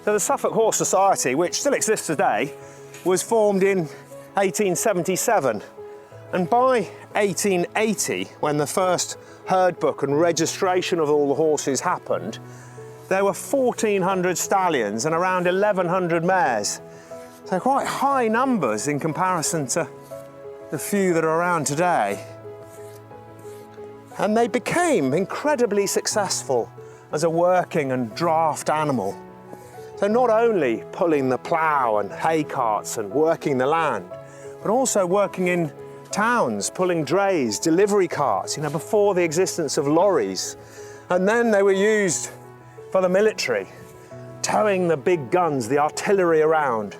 So the Suffolk Horse Society, which still exists today, was formed in 1877. And by 1880, when the first herd book and registration of all the horses happened, there were 1,400 stallions and around 1,100 mares. So quite high numbers in comparison to the few that are around today. And they became incredibly successful as a working and draft animal. So not only pulling the plough and hay carts and working the land, but also working in towns, pulling drays, delivery carts, before the existence of lorries. And then they were used for the military, towing the big guns, the artillery around.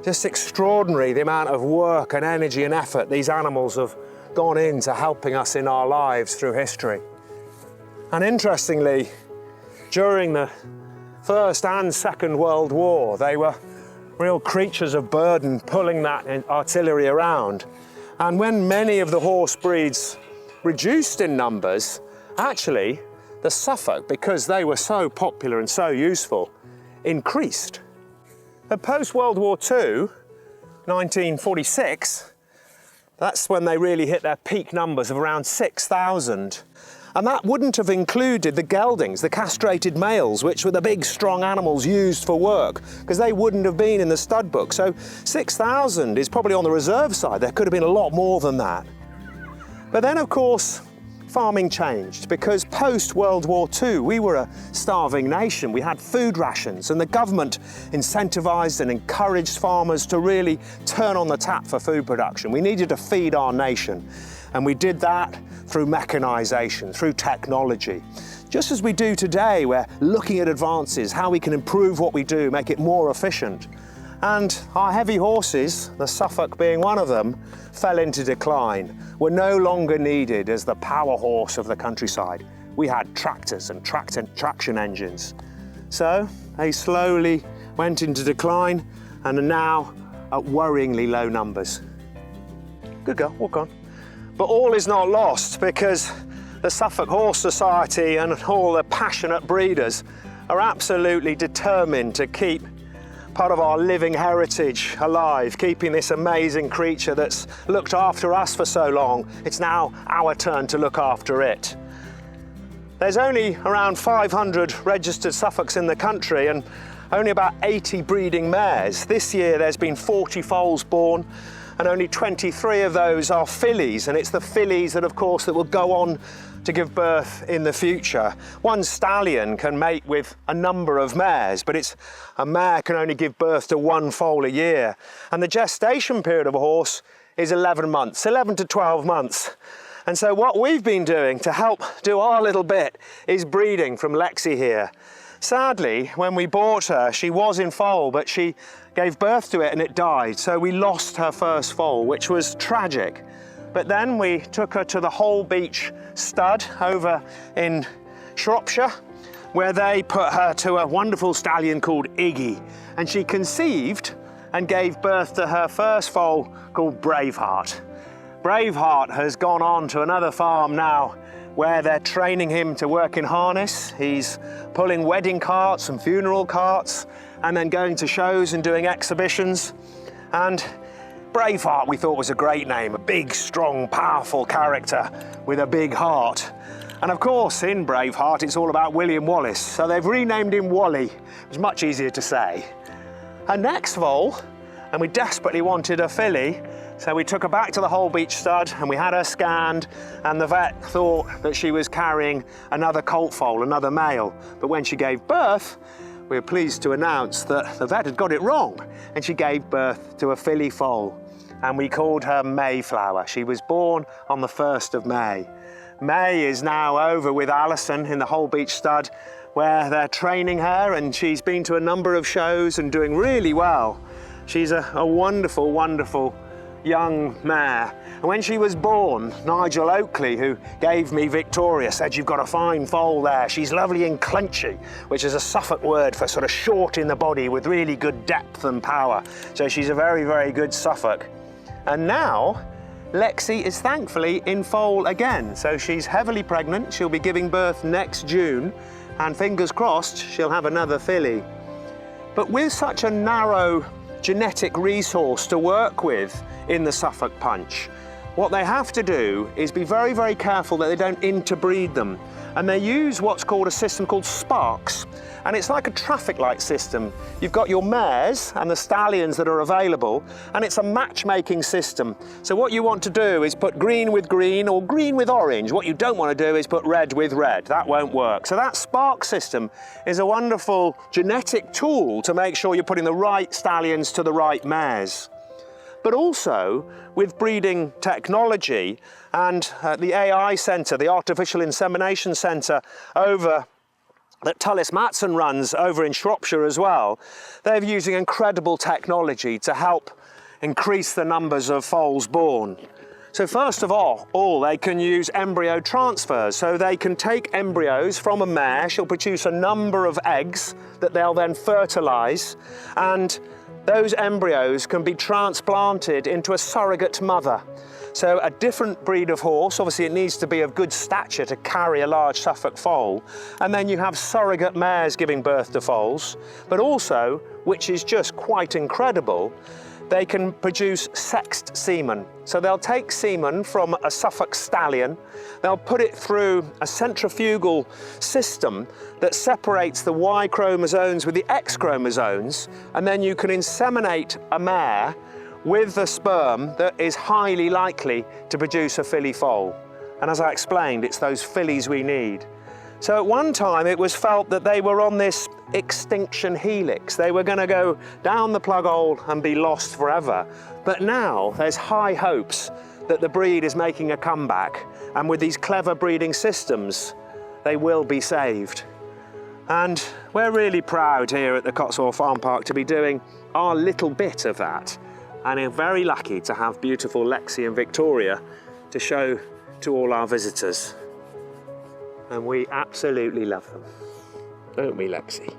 Just extraordinary the amount of work and energy and effort these animals have gone into helping us in our lives through history. And interestingly, during the First and Second World War, they were real creatures of burden, pulling that artillery around. And when many of the horse breeds reduced in numbers, actually the Suffolk, because they were so popular and so useful, increased. But post-World War II, 1946, that's when they really hit their peak numbers of around 6,000. And that wouldn't have included the geldings, the castrated males, which were the big, strong animals used for work, because they wouldn't have been in the stud book. So 6,000 is probably on the reserve side. There could have been a lot more than that. But then, of course, farming changed, because post-World War II, we were a starving nation. We had food rations, and the government incentivised and encouraged farmers to really turn on the tap for food production. We needed to feed our nation, and we did that through mechanisation, through technology. Just as we do today, we're looking at advances, how we can improve what we do, make it more efficient. And our heavy horses, the Suffolk being one of them, fell into decline, were no longer needed as the power horse of the countryside. We had tractors and traction engines. So they slowly went into decline and are now at worryingly low numbers. Good girl, walk on. But all is not lost, because the Suffolk Horse Society and all the passionate breeders are absolutely determined to keep part of our living heritage alive, keeping this amazing creature that's looked after us for so long. It's now our turn to look after it. There's only around 500 registered Suffolks in the country and only about 80 breeding mares. This year there's been 40 foals born, and only 23 of those are fillies, and it's the fillies that, of course, that will go on to give birth in the future. One stallion can mate with a number of mares, but a mare can only give birth to one foal a year. And the gestation period of a horse is 11 months, 11 to 12 months. And so what we've been doing to help do our little bit is breeding from Lexy here. Sadly, when we bought her, she was in foal, but she gave birth to it and it died. So we lost her first foal, which was tragic. But then we took her to the Holbeach stud over in Shropshire, where they put her to a wonderful stallion called Iggy. And she conceived and gave birth to her first foal called Braveheart. Braveheart has gone on to another farm now, where they're training him to work in harness. He's pulling wedding carts and funeral carts, and then going to shows and doing exhibitions. And Braveheart we thought was a great name, a big, strong, powerful character with a big heart. And of course, in Braveheart, it's all about William Wallace, so they've renamed him Wally. It's much easier to say. Her next foal, and we desperately wanted a filly, so we took her back to the Holbeach stud and we had her scanned, and the vet thought that she was carrying another colt foal, another male. But when she gave birth, we were pleased to announce that the vet had got it wrong, and she gave birth to a filly foal. And we called her Mayflower. She was born on the 1st of May. May is now over with Alison in the Holbeach stud, where they're training her, and she's been to a number of shows and doing really well. She's a wonderful, wonderful young mare. And when she was born, Nigel Oakley, who gave me Victoria, said, "You've got a fine foal there. She's lovely and clenchy," which is a Suffolk word for sort of short in the body with really good depth and power. So she's a very, very good Suffolk. And now Lexy is thankfully in foal again. So she's heavily pregnant. She'll be giving birth next June, and fingers crossed she'll have another filly. But with such a narrow genetic resource to work with in the Suffolk Punch, what they have to do is be very, very careful that they don't interbreed them. And they use what's called a system called sparks. And it's like a traffic light system. You've got your mares and the stallions that are available, and it's a matchmaking system. So what you want to do is put green with green or green with orange. What you don't want to do is put red with red. That won't work. So that spark system is a wonderful genetic tool to make sure you're putting the right stallions to the right mares. But also with breeding technology and the AI Centre, the Artificial Insemination Centre that Tullis Matson runs over in Shropshire as well, they're using incredible technology to help increase the numbers of foals born. So first of all, they can use embryo transfers. So they can take embryos from a mare, she'll produce a number of eggs that they'll then fertilise, and those embryos can be transplanted into a surrogate mother. So a different breed of horse, obviously it needs to be of good stature to carry a large Suffolk foal, and then you have surrogate mares giving birth to foals, but also, which is just quite incredible, they can produce sexed semen. So they'll take semen from a Suffolk stallion, they'll put it through a centrifugal system that separates the Y chromosomes with the X chromosomes, and then you can inseminate a mare with a sperm that is highly likely to produce a filly foal. And as I explained, it's those fillies we need. So at one time it was felt that they were on this extinction helix. They were going to go down the plug hole and be lost forever. But now there's high hopes that the breed is making a comeback, and with these clever breeding systems, they will be saved. And we're really proud here at the Cotswold Farm Park to be doing our little bit of that. And we're very lucky to have beautiful Lexy and Victoria to show to all our visitors. And we absolutely love them, don't we, Lexy?